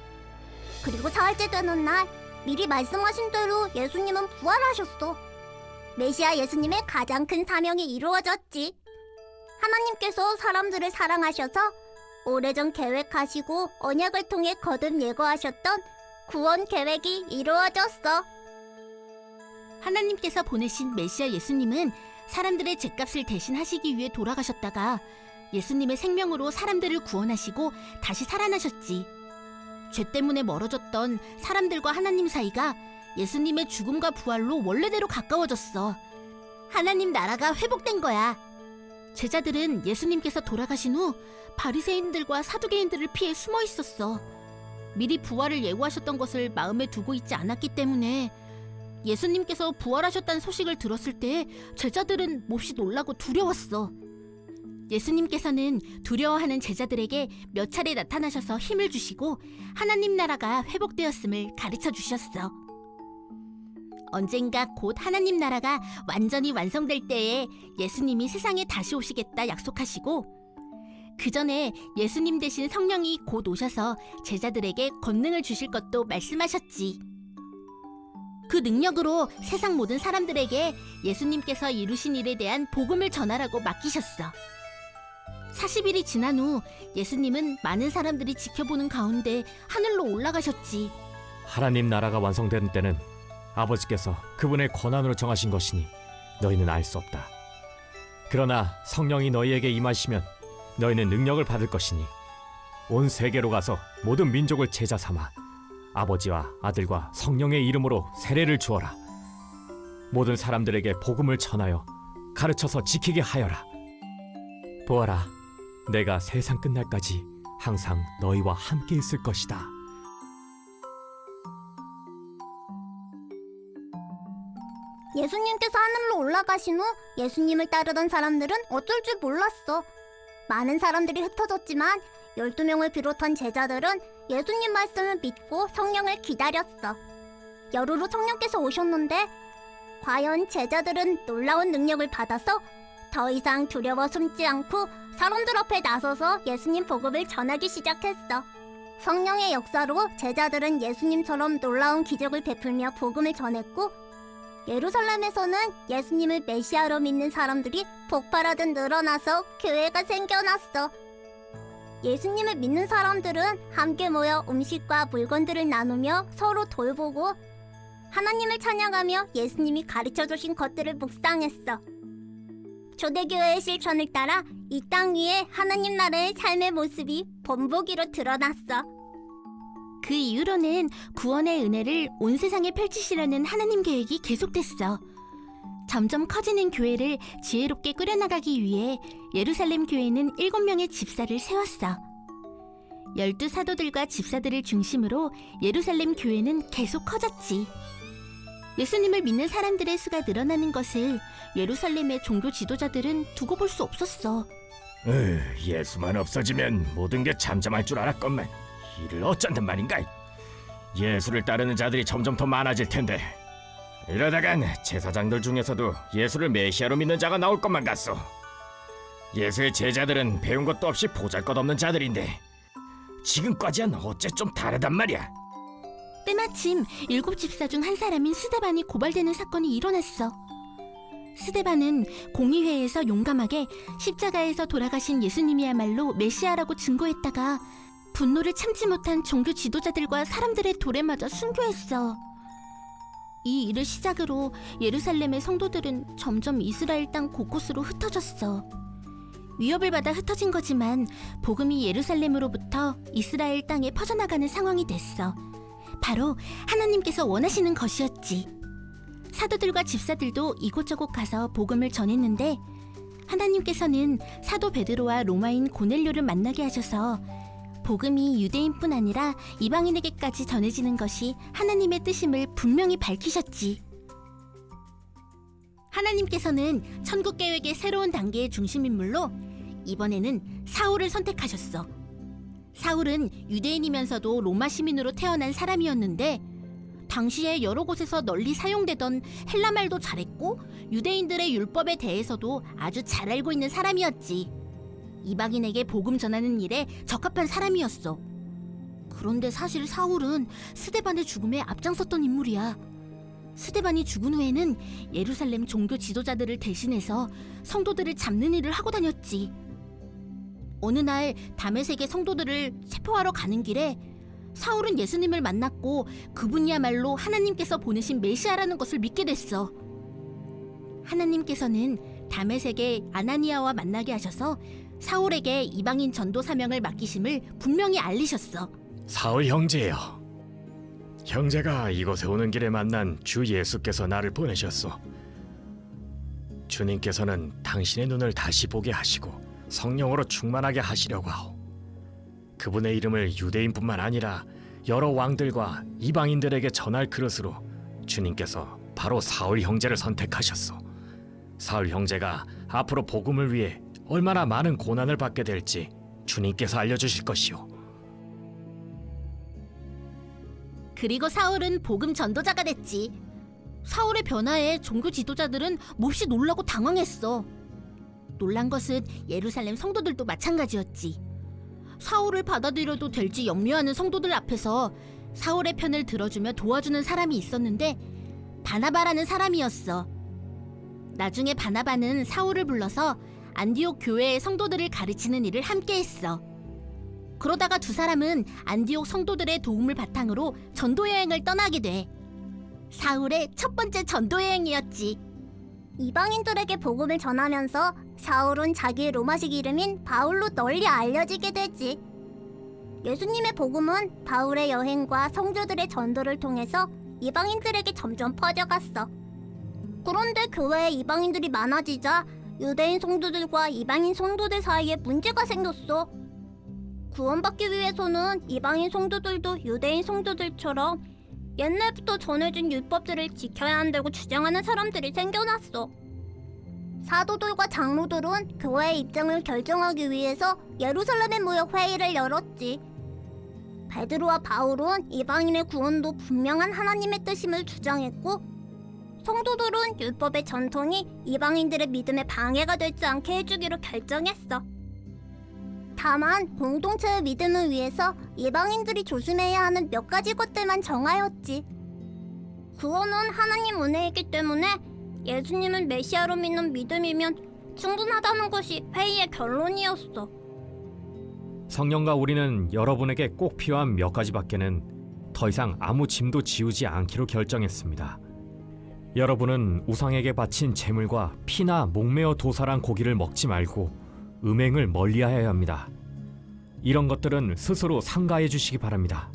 그리고 사흘째 되는 날 미리 말씀하신 대로 예수님은 부활하셨어. 메시아 예수님의 가장 큰 사명이 이루어졌지. 하나님께서 사람들을 사랑하셔서 오래전 계획하시고 언약을 통해 거듭 예고하셨던 구원 계획이 이루어졌어. 하나님께서 보내신 메시아 예수님은 사람들의 죄값을 대신하시기 위해 돌아가셨다가 예수님의 생명으로 사람들을 구원하시고 다시 살아나셨지. 죄 때문에 멀어졌던 사람들과 하나님 사이가 예수님의 죽음과 부활로 원래대로 가까워졌어. 하나님 나라가 회복된 거야. 제자들은 예수님께서 돌아가신 후 바리새인들과 사두개인들을 피해 숨어 있었어. 미리 부활을 예고하셨던 것을 마음에 두고 있지 않았기 때문에 예수님께서 부활하셨다는 소식을 들었을 때 제자들은 몹시 놀라고 두려웠어. 예수님께서는 두려워하는 제자들에게 몇 차례 나타나셔서 힘을 주시고 하나님 나라가 회복되었음을 가르쳐 주셨어. 언젠가 곧 하나님 나라가 완전히 완성될 때에 예수님이 세상에 다시 오시겠다 약속하시고, 그 전에 예수님 대신 성령이 곧 오셔서 제자들에게 권능을 주실 것도 말씀하셨지. 그 능력으로 세상 모든 사람들에게 예수님께서 이루신 일에 대한 복음을 전하라고 맡기셨어. 40일이 지난 후 예수님은 많은 사람들이 지켜보는 가운데 하늘로 올라가셨지. 하나님 나라가 완성되는 때는 아버지께서 그분의 권한으로 정하신 것이니 너희는 알 수 없다. 그러나 성령이 너희에게 임하시면 너희는 능력을 받을 것이니 온 세계로 가서 모든 민족을 제자 삼아 아버지와 아들과 성령의 이름으로 세례를 주어라. 모든 사람들에게 복음을 전하여 가르쳐서 지키게 하여라. 보아라, 내가 세상 끝날까지 항상 너희와 함께 있을 것이다. 예수님께서 하늘로 올라가신 후 예수님을 따르던 사람들은 어쩔 줄 몰랐어. 많은 사람들이 흩어졌지만 12명을 비롯한 제자들은 예수님 말씀을 믿고 성령을 기다렸어. 열흘 후 성령께서 오셨는데 과연 제자들은 놀라운 능력을 받아서 더 이상 두려워 숨지 않고 사람들 앞에 나서서 예수님 복음을 전하기 시작했어. 성령의 역사로 제자들은 예수님처럼 놀라운 기적을 베풀며 복음을 전했고, 예루살렘에서는 예수님을 메시아로 믿는 사람들이 폭발하듯 늘어나서 교회가 생겨났어. 예수님을 믿는 사람들은 함께 모여 음식과 물건들을 나누며 서로 돌보고 하나님을 찬양하며 예수님이 가르쳐주신 것들을 묵상했어. 초대교회의 실천을 따라 이 땅 위에 하나님 나라의 삶의 모습이 본보기로 드러났어. 그 이후로는 구원의 은혜를 온 세상에 펼치시려는 하나님 계획이 계속됐어. 점점 커지는 교회를 지혜롭게 꾸려나가기 위해 예루살렘 교회는 7명의 집사를 세웠어. 12사도들과 집사들을 중심으로 예루살렘 교회는 계속 커졌지. 예수님을 믿는 사람들의 수가 늘어나는 것을 예루살렘의 종교 지도자들은 두고 볼 수 없었어. 예수만 없어지면 모든 게 잠잠할 줄 알았건만 이를 어쩐단 말인가? 예수를 따르는 자들이 점점 더 많아질 텐데 이러다간 제사장들 중에서도 예수를 메시아로 믿는 자가 나올 것만 같소. 예수의 제자들은 배운 것도 없이 보잘것없는 자들인데 지금까지는 어째 좀 다르단 말이야. 때마침 7집사 중 한 사람인 스데반이 고발되는 사건이 일어났어. 스데반은 공의회에서 용감하게 십자가에서 돌아가신 예수님이야말로 메시아라고 증거했다가 분노를 참지 못한 종교 지도자들과 사람들의 돌에 맞아 순교했어. 이 일을 시작으로 예루살렘의 성도들은 점점 이스라엘 땅 곳곳으로 흩어졌어. 위협을 받아 흩어진 거지만 복음이 예루살렘으로부터 이스라엘 땅에 퍼져나가는 상황이 됐어. 바로 하나님께서 원하시는 것이었지. 사도들과 집사들도 이곳저곳 가서 복음을 전했는데 하나님께서는 사도 베드로와 로마인 고넬료를 만나게 하셔서 복음이 유대인뿐 아니라 이방인에게까지 전해지는 것이 하나님의 뜻임을 분명히 밝히셨지. 하나님께서는 천국 계획의 새로운 단계의 중심인물로 이번에는 사울을 선택하셨어. 사울은 유대인이면서도 로마 시민으로 태어난 사람이었는데 당시에 여러 곳에서 널리 사용되던 헬라말도 잘했고 유대인들의 율법에 대해서도 아주 잘 알고 있는 사람이었지. 이방인에게 복음 전하는 일에 적합한 사람이었어. 그런데 사실 사울은 스데반의 죽음에 앞장섰던 인물이야. 스데반이 죽은 후에는 예루살렘 종교 지도자들을 대신해서 성도들을 잡는 일을 하고 다녔지. 어느 날 다메섹의 성도들을 체포하러 가는 길에 사울은 예수님을 만났고 그분이야말로 하나님께서 보내신 메시아라는 것을 믿게 됐어. 하나님께서는 다메섹의 아나니아와 만나게 하셔서 사울에게 이방인 전도 사명을 맡기심을 분명히 알리셨어. 사울 형제여, 형제가 이곳에 오는 길에 만난 주 예수께서 나를 보내셨소. 주님께서는 당신의 눈을 다시 보게 하시고 성령으로 충만하게 하시려고 하오. 그분의 이름을 유대인뿐만 아니라 여러 왕들과 이방인들에게 전할 그릇으로 주님께서 바로 사울 형제를 선택하셨소. 사울 형제가 앞으로 복음을 위해 얼마나 많은 고난을 받게 될지 주님께서 알려주실 것이오. 그리고 사울은 복음 전도자가 됐지. 사울의 변화에 종교 지도자들은 몹시 놀라고 당황했어. 놀란 것은 예루살렘 성도들도 마찬가지였지. 사울을 받아들여도 될지 염려하는 성도들 앞에서 사울의 편을 들어주며 도와주는 사람이 있었는데 바나바라는 사람이었어. 나중에 바나바는 사울을 불러서 안디옥 교회의 성도들을 가르치는 일을 함께 했어. 그러다가 두 사람은 안디옥 성도들의 도움을 바탕으로 전도 여행을 떠나게 돼. 사울의 첫 번째 전도 여행이었지. 이방인들에게 복음을 전하면서 사울은 자기의 로마식 이름인 바울로 널리 알려지게 되지. 예수님의 복음은 바울의 여행과 성도들의 전도를 통해서 이방인들에게 점점 퍼져갔어. 그런데 교회에 이방인들이 많아지자 유대인 성도들과 이방인 성도들 사이에 문제가 생겼어. 구원받기 위해서는 이방인 성도들도 유대인 성도들처럼 옛날부터 전해진 율법들을 지켜야 한다고 주장하는 사람들이 생겨났어. 사도들과 장로들은 교회의 입장을 결정하기 위해서 예루살렘에 모여 회의를 열었지. 베드로와 바울은 이방인의 구원도 분명한 하나님의 뜻임을 주장했고, 성도들은 율법의 전통이 이방인들의 믿음에 방해가 되지 않게 해주기로 결정했어. 다만 공동체의 믿음을 위해서 이방인들이 조심해야 하는 몇 가지 것들만 정하였지. 구원은 하나님 은혜이기 때문에 예수님을 메시아로 믿는 믿음이면 충분하다는 것이 회의의 결론이었어. 성령과 우리는 여러분에게 꼭 필요한 몇 가지밖에는 더 이상 아무 짐도 지우지 않기로 결정했습니다. 여러분은 우상에게 바친 제물과 피나 목매어 도살한 고기를 먹지 말고 음행을 멀리하여야 합니다. 이런 것들은 스스로 삼가해 주시기 바랍니다.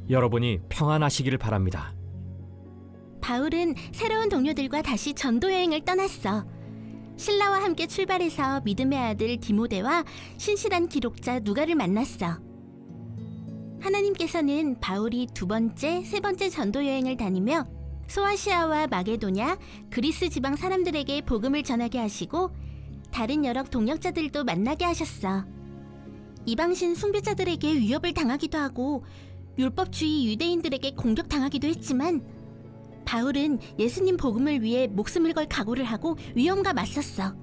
여러분이 평안하시기를 바랍니다. 바울은 새로운 동료들과 다시 전도 여행을 떠났어. 신라와 함께 출발해서 믿음의 아들 디모데와 신실한 기록자 누가를 만났어. 하나님께서는 바울이 두 번째, 세 번째 전도 여행을 다니며 소아시아와 마게도냐, 그리스 지방 사람들에게 복음을 전하게 하시고 다른 여러 동역자들도 만나게 하셨어. 이방신 숭배자들에게 위협을 당하기도 하고 율법주의 유대인들에게 공격당하기도 했지만 바울은 예수님 복음을 위해 목숨을 걸 각오를 하고 위험과 맞섰어.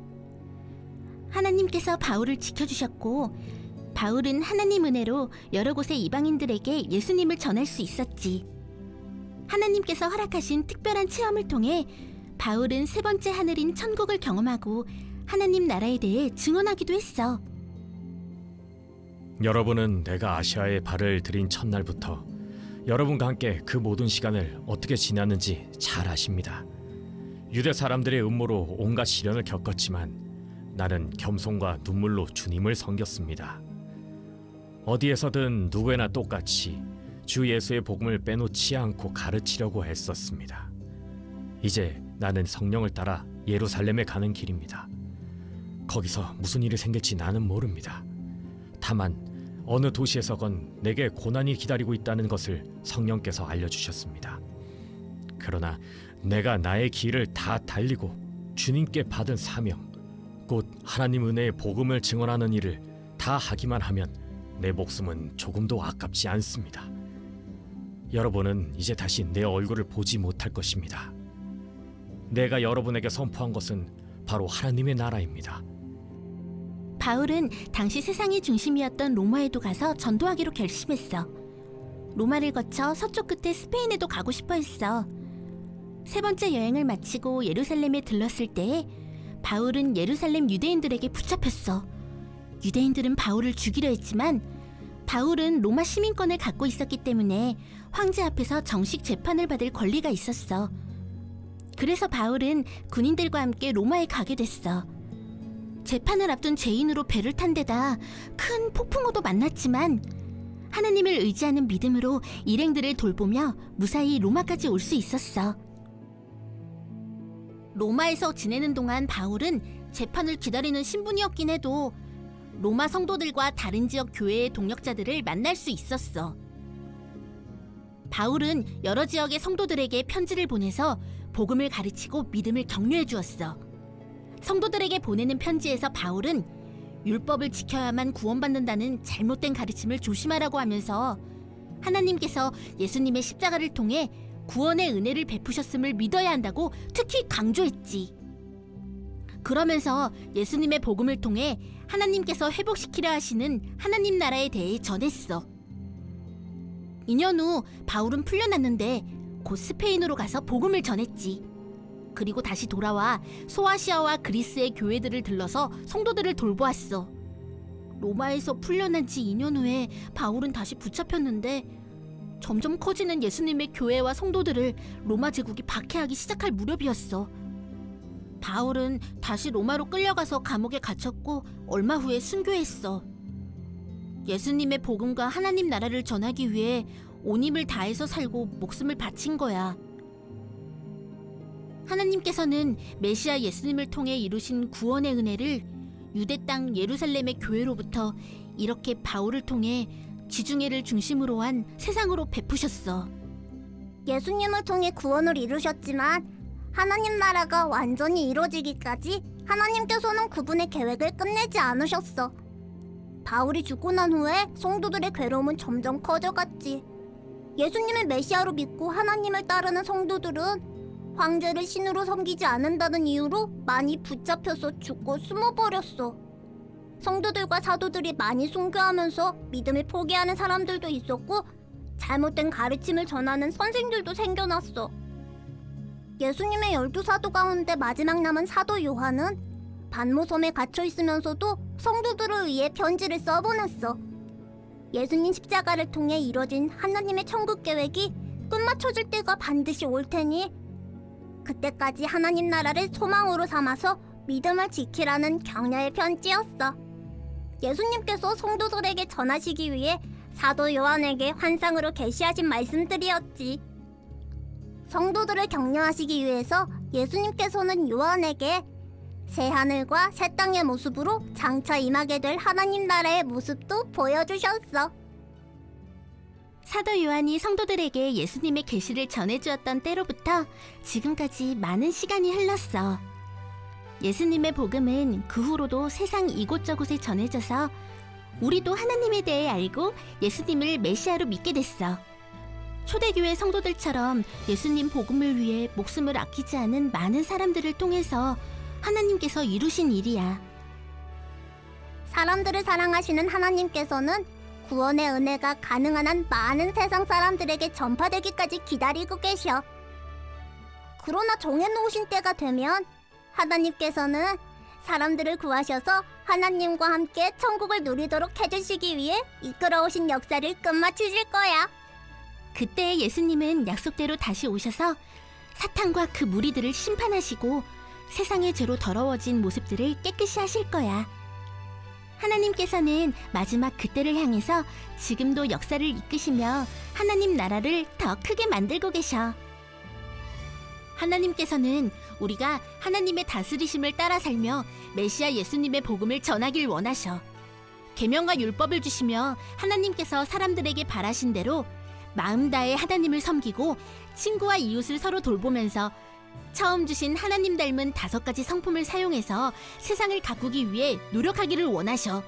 하나님께서 바울을 지켜주셨고 바울은 하나님 은혜로 여러 곳의 이방인들에게 예수님을 전할 수 있었지. 하나님께서 허락하신 특별한 체험을 통해 바울은 세 번째 하늘인 천국을 경험하고 하나님 나라에 대해 증언하기도 했어. 여러분은 내가 아시아에 발을 들인 첫날부터 여러분과 함께 그 모든 시간을 어떻게 지났는지 잘 아십니다. 유대 사람들의 음모로 온갖 시련을 겪었지만 나는 겸손과 눈물로 주님을 섬겼습니다. 어디에서든 누구에나 똑같이 주 예수의 복음을 빼놓지 않고 가르치려고 했었습니다. 이제 나는 성령을 따라 예루살렘에 가는 길입니다. 거기서 무슨 일이 생길지 나는 모릅니다. 다만 어느 도시에서건 내게 고난이 기다리고 있다는 것을 성령께서 알려주셨습니다. 그러나 내가 나의 길을 다 달리고 주님께 받은 사명, 곧 하나님 은혜의 복음을 증언하는 일을 다 하기만 하면 내 목숨은 조금도 아깝지 않습니다. 여러분은 이제 다시 내 얼굴을 보지 못할 것입니다. 내가 여러분에게 선포한 것은 바로 하나님의 나라입니다. 바울은 당시 세상의 중심이었던 로마에도 가서 전도하기로 결심했어. 로마를 거쳐 서쪽 끝에 스페인에도 가고 싶어 했어. 세 번째 여행을 마치고 예루살렘에 들렀을 때에 바울은 예루살렘 유대인들에게 붙잡혔어. 유대인들은 바울을 죽이려 했지만 바울은 로마 시민권을 갖고 있었기 때문에 황제 앞에서 정식 재판을 받을 권리가 있었어. 그래서 바울은 군인들과 함께 로마에 가게 됐어. 재판을 앞둔 죄인으로 배를 탄 데다 큰 폭풍우도 만났지만 하나님을 의지하는 믿음으로 일행들을 돌보며 무사히 로마까지 올 수 있었어. 로마에서 지내는 동안 바울은 재판을 기다리는 신분이었긴 해도 로마 성도들과 다른 지역 교회의 동역자들을 만날 수 있었어. 바울은 여러 지역의 성도들에게 편지를 보내서 복음을 가르치고 믿음을 격려해 주었어. 성도들에게 보내는 편지에서 바울은 율법을 지켜야만 구원받는다는 잘못된 가르침을 조심하라고 하면서 하나님께서 예수님의 십자가를 통해 구원의 은혜를 베푸셨음을 믿어야 한다고 특히 강조했지. 그러면서 예수님의 복음을 통해 하나님께서 회복시키려 하시는 하나님 나라에 대해 전했어. 2년 후 바울은 풀려났는데 곧 스페인으로 가서 복음을 전했지. 그리고 다시 돌아와 소아시아와 그리스의 교회들을 들러서 성도들을 돌보았어. 로마에서 풀려난 지 2년 후에 바울은 다시 붙잡혔는데 점점 커지는 예수님의 교회와 성도들을 로마 제국이 박해하기 시작할 무렵이었어. 바울은 다시 로마로 끌려가서 감옥에 갇혔고 얼마 후에 순교했어. 예수님의 복음과 하나님 나라를 전하기 위해 온 힘을 다해서 살고 목숨을 바친 거야. 하나님께서는 메시아 예수님을 통해 이루신 구원의 은혜를 유대 땅 예루살렘의 교회로부터 이렇게 바울을 통해 지중해를 중심으로 한 세상으로 베푸셨어. 예수님을 통해 구원을 이루셨지만 하나님 나라가 완전히 이루어지기까지 하나님께서는 그분의 계획을 끝내지 않으셨어. 바울이 죽고 난 후에 성도들의 괴로움은 점점 커져갔지. 예수님을 메시아로 믿고 하나님을 따르는 성도들은 황제를 신으로 섬기지 않는다는 이유로 많이 붙잡혀서 죽고 숨어버렸어. 성도들과 사도들이 많이 순교하면서 믿음을 포기하는 사람들도 있었고 잘못된 가르침을 전하는 선생들도 생겨났어. 예수님의 12사도 가운데 마지막 남은 사도 요한은 반모섬에 갇혀 있으면서도 성도들을 위해 편지를 써보냈어. 예수님 십자가를 통해 이뤄진 하나님의 천국 계획이 끝마쳐질 때가 반드시 올 테니 그때까지 하나님 나라를 소망으로 삼아서 믿음을 지키라는 격려의 편지였어. 예수님께서 성도들에게 전하시기 위해 사도 요한에게 환상으로 계시하신 말씀들이었지. 성도들을 격려하시기 위해서 예수님께서는 요한에게 새 하늘과 새 땅의 모습으로 장차 임하게 될 하나님 나라의 모습도 보여주셨어. 사도 요한이 성도들에게 예수님의 계시를 전해주었던 때로부터 지금까지 많은 시간이 흘렀어. 예수님의 복음은 그 후로도 세상 이곳저곳에 전해져서 우리도 하나님에 대해 알고 예수님을 메시아로 믿게 됐어. 초대교회 성도들처럼 예수님 복음을 위해 목숨을 아끼지 않은 많은 사람들을 통해서 하나님께서 이루신 일이야. 사람들을 사랑하시는 하나님께서는 구원의 은혜가 가능한 한 많은 세상 사람들에게 전파되기까지 기다리고 계셔. 그러나 정해놓으신 때가 되면 하나님께서는 사람들을 구하셔서 하나님과 함께 천국을 누리도록 해주시기 위해 이끌어오신 역사를 끝마치실 거야. 그때 예수님은 약속대로 다시 오셔서 사탄과 그 무리들을 심판하시고 세상의 죄로 더러워진 모습들을 깨끗이 하실 거야. 하나님께서는 마지막 그때를 향해서 지금도 역사를 이끄시며 하나님 나라를 더 크게 만들고 계셔. 하나님께서는 우리가 하나님의 다스리심을 따라 살며 메시아 예수님의 복음을 전하길 원하셔. 계명과 율법을 주시며 하나님께서 사람들에게 바라신 대로 마음 다해 하나님을 섬기고 친구와 이웃을 서로 돌보면서 처음 주신 하나님 닮은 5가지 성품을 사용해서 세상을 가꾸기 위해 노력하기를 원하셔.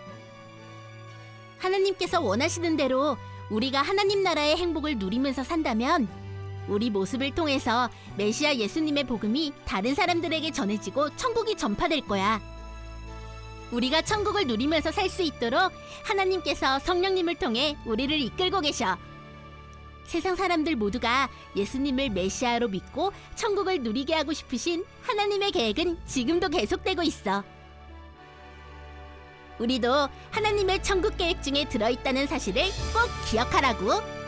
하나님께서 원하시는 대로 우리가 하나님 나라의 행복을 누리면서 산다면 우리 모습을 통해서 메시아 예수님의 복음이 다른 사람들에게 전해지고 천국이 전파될 거야. 우리가 천국을 누리면서 살 수 있도록 하나님께서 성령님을 통해 우리를 이끌고 계셔. 세상 사람들 모두가 예수님을 메시아로 믿고 천국을 누리게 하고 싶으신 하나님의 계획은 지금도 계속되고 있어. 우리도 하나님의 천국 계획 중에 들어있다는 사실을 꼭 기억하라고.